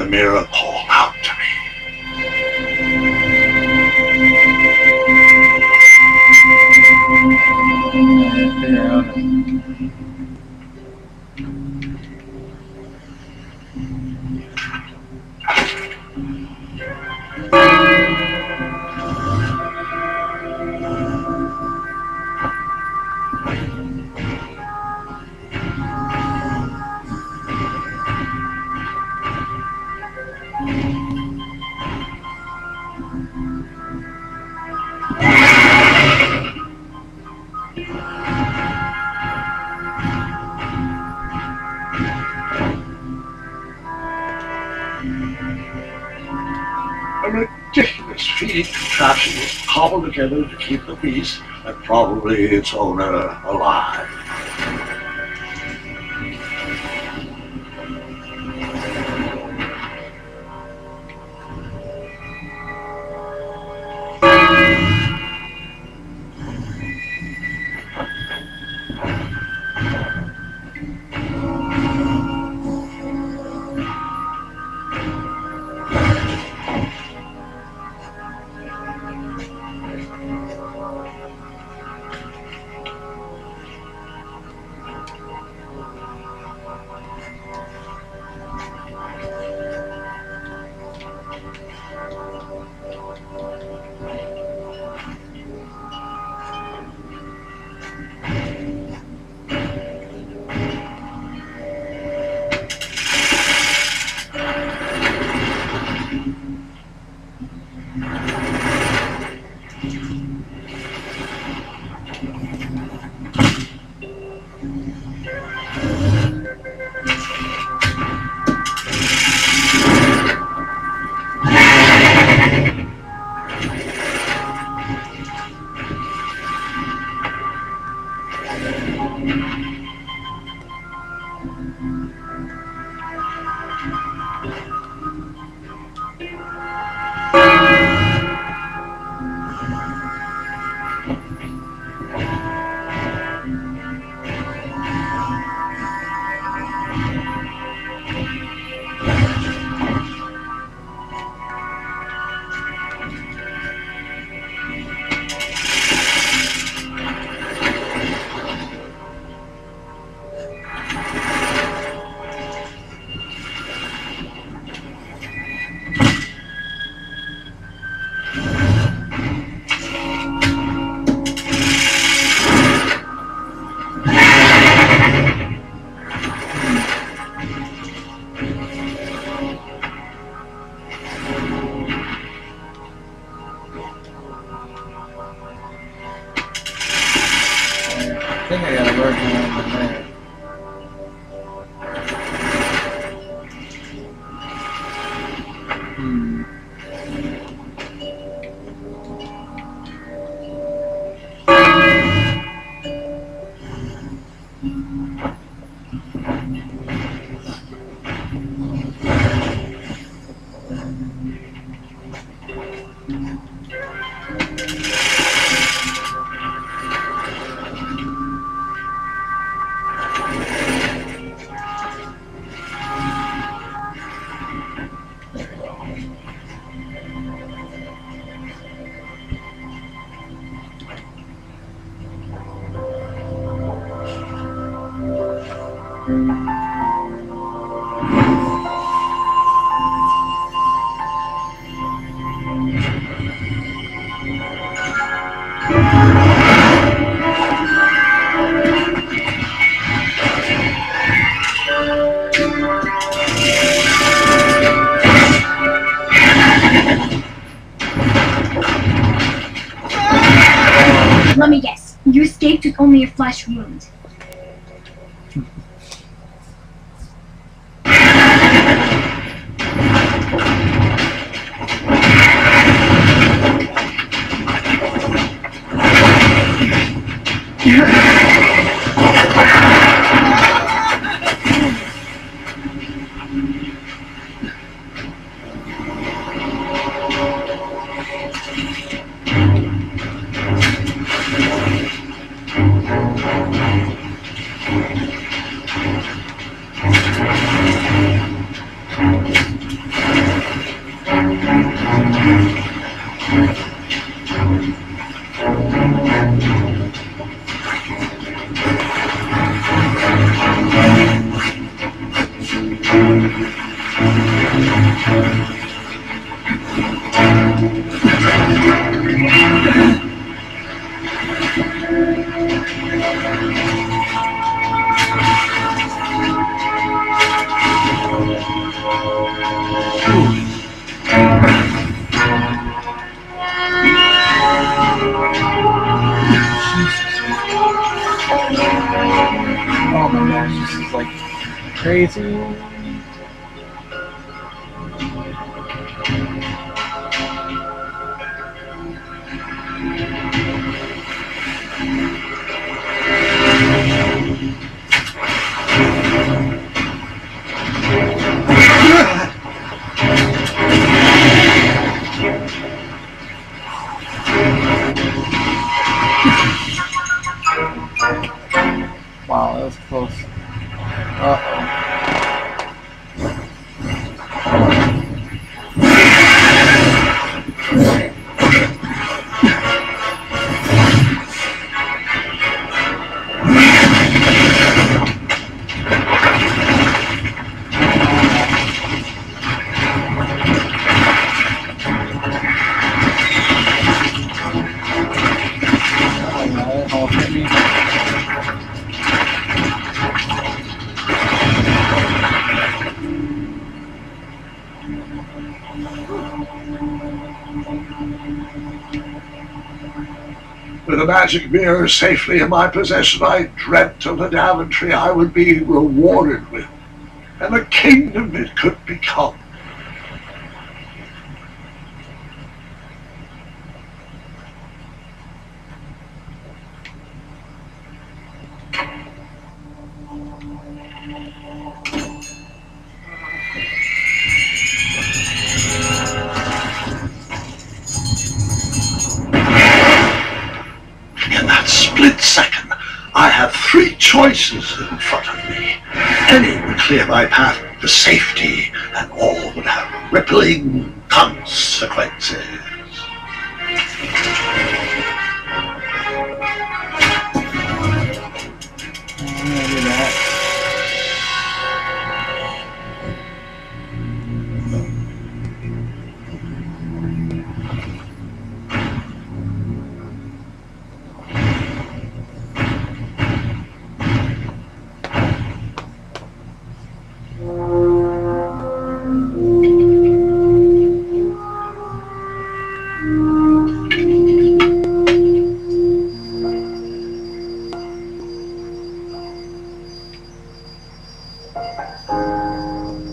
mirror call out to me. A ridiculous feat contraption cobbled together to keep the beast and probably its owner alive. I think I gotta work on there. Let me guess. You escaped with only a flesh wound. Oh my gosh, this is like crazy. Wow, that was close. Uh-oh. With the magic mirror safely in my possession, I dreamt of the Daventry I would be rewarded with, and the kingdom it could become. In that split second, I had three choices in front of me. Any would clear my path to safety, and all would have rippling consequences. I'm gonna do that.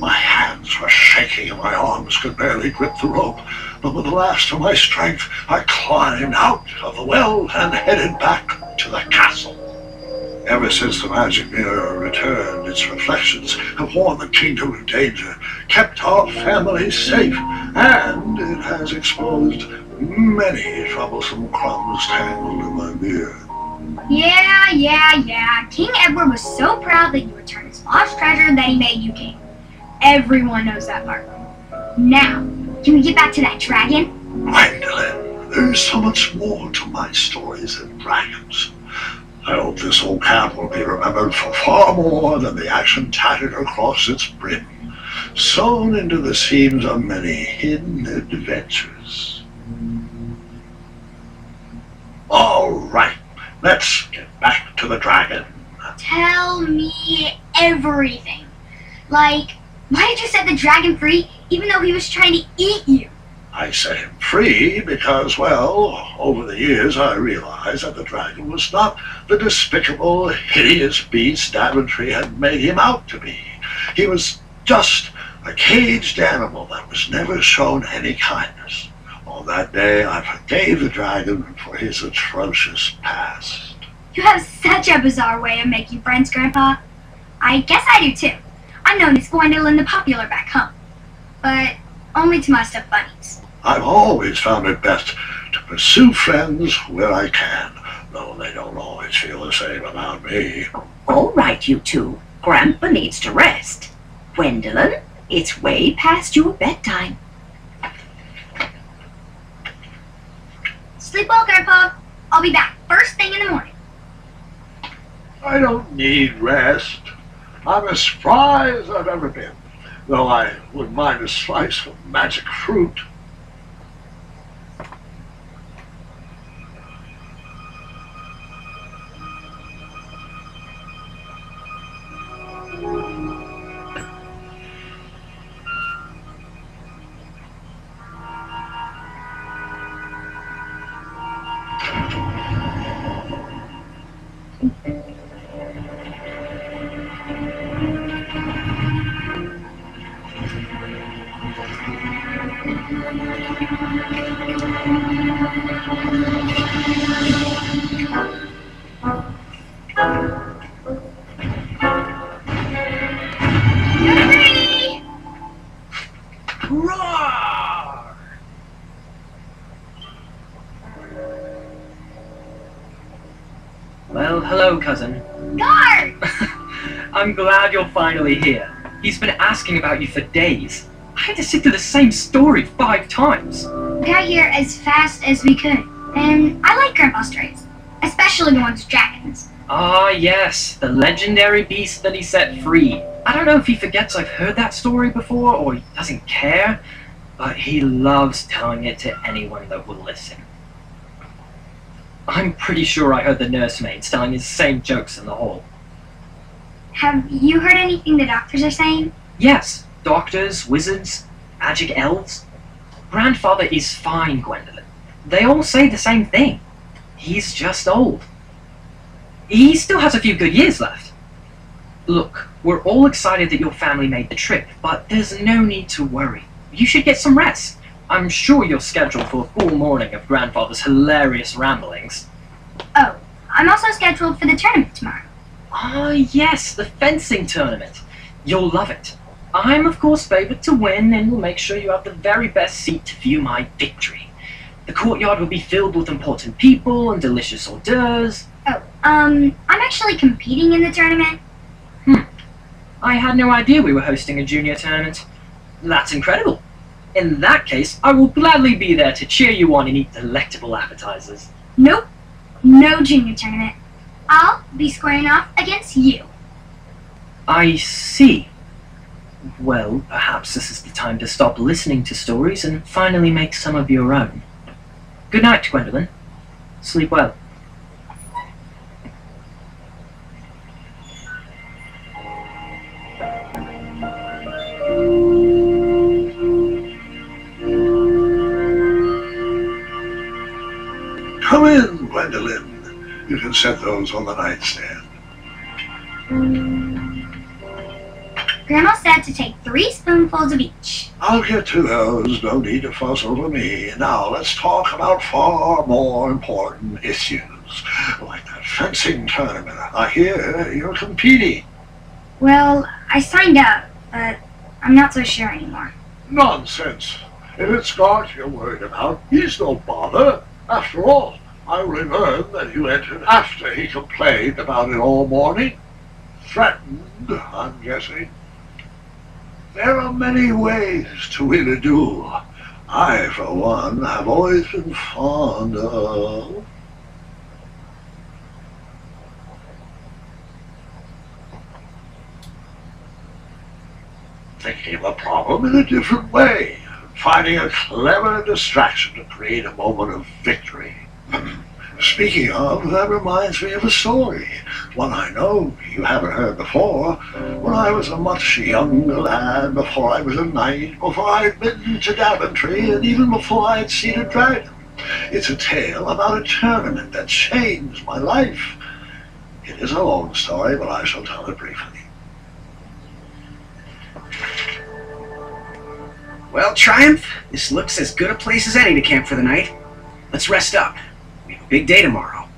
My hands were shaking and my arms could barely grip the rope, but with the last of my strength, I climbed out of the well and headed back to the castle. Ever since the magic mirror returned, its reflections have warned the kingdom of danger, kept our family safe, and it has exposed many troublesome crumbs tangled in my beard. Yeah. King Edward was so proud that you returned his lost treasure that he made you king. Everyone knows that part. Now, can we get back to that dragon? Gwendolyn, there's so much more to my stories than dragons. I hope this old camp will be remembered for far more than the action tattered across its brim, sewn into the seams of many hidden adventures. All right, let's get back to the dragon. Tell me everything. Like, why did you set the dragon free even though he was trying to eat you? I set him free because, well, over the years I realized that the dragon was not the despicable, hideous beast Daventry had made him out to be. He was just a caged animal that was never shown any kindness. On that day, I forgave the dragon for his atrocious past. You have such a bizarre way of making friends, Grandpa. I guess I do too. I'm known as Gwendolyn the Popular back home, but only to my stuffed bunnies. I've always found it best to pursue friends where I can, though they don't always feel the same about me. All right, you two. Grandpa needs to rest. Gwendolyn, it's way past your bedtime. Sleep well, Grandpa. I'll be back first thing in the morning. I don't need rest. I'm as spry as I've ever been. though I wouldn't mind a slice of magic fruit. Roar! Well, hello, cousin. Guard! I'm glad you're finally here. He's been asking about you for days. I had to sit through the same story 5 times. We got here as fast as we could, and I like Grandpa's stories, especially the ones with dragons. Ah, yes, the legendary beast that he set free. I don't know if he forgets I've heard that story before, or he doesn't care, but he loves telling it to anyone that will listen. I'm pretty sure I heard the nursemaids telling his same jokes in the hall. Have you heard anything the doctors are saying? Yes, doctors, wizards, magic elves. Grandfather is fine, Gwendolyn. They all say the same thing. He's just old. He still has a few good years left. Look, we're all excited that your family made the trip, but there's no need to worry. You should get some rest. I'm sure you're scheduled for a full morning of Grandfather's hilarious ramblings. Oh, I'm also scheduled for the tournament tomorrow. Ah, yes, the fencing tournament. You'll love it. I'm, of course, favored to win, and will make sure you have the very best seat to view my victory. The courtyard will be filled with important people and delicious hors d'oeuvres. Oh, I'm actually competing in the tournament. I had no idea we were hosting a junior tournament. That's incredible. In that case, I will gladly be there to cheer you on and eat delectable appetizers. Nope, no junior tournament. I'll be squaring off against you. I see. Well, perhaps this is the time to stop listening to stories and finally make some of your own. Good night, Gwendolyn. Sleep well. Come in, Gwendolyn. You can set those on the nightstand. Grandma said to take 3 spoonfuls of each. I'll get to those. No need to fuss over me. Now let's talk about far more important issues, like that fencing tournament. I hear you're competing. Well, I signed up, but I'm not so sure anymore. Nonsense. If it's Scott you're worried about, he's no bother. After all, I only learned that you entered after he complained about it all morning. Threatened, I'm guessing. There are many ways to win a duel. I, for one, have always been fond of... thinking of a problem in a different way. Finding a clever distraction to create a moment of victory. Speaking of, that reminds me of a story. One I know you haven't heard before. When I was a much younger lad, before I was a knight, before I'd been to Daventry, and even before I'd seen a dragon. It's a tale about a tournament that changed my life. It is a long story, but I shall tell it briefly. Well, Triumph, this looks as good a place as any to camp for the night. Let's rest up. We have a big day tomorrow.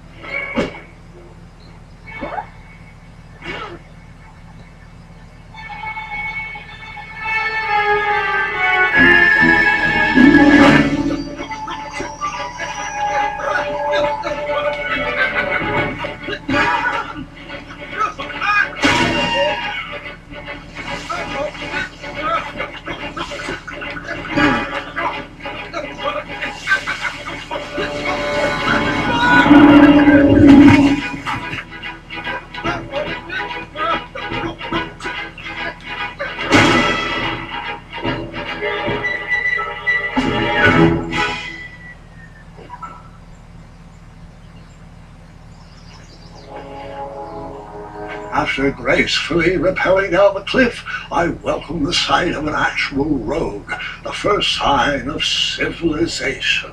After gracefully rappelling down the cliff, I welcomed the sight of an actual road, the first sign of civilization.